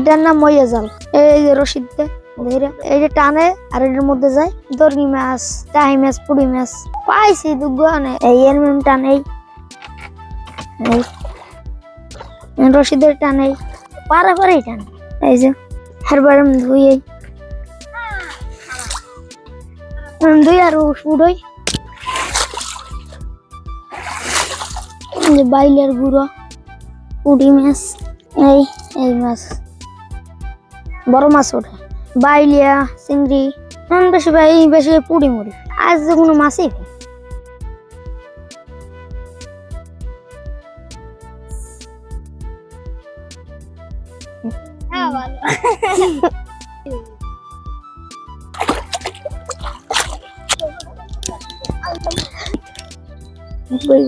এটার নাম মইয়া জাল। এই যে রশিদ ধরে এই যে টানে আর এটার মধ্যে যায় দর্গি মাছ, টাই মাছ, পুড়ি মাছ পাইছি দুগুয়ানে। এই এর মেম টানে রশিদের টানে পারে টানে। এই যে হারবার ধুই দুই আর উড়োই বাইলের গুঁড়ো পুঁটি মাছ। এই মাছ বড় মাছ ওঠে বাইলিয়া চিংড়ি বেশি পুঁটি মুড়ি। আজ যে কোনো মাছই বই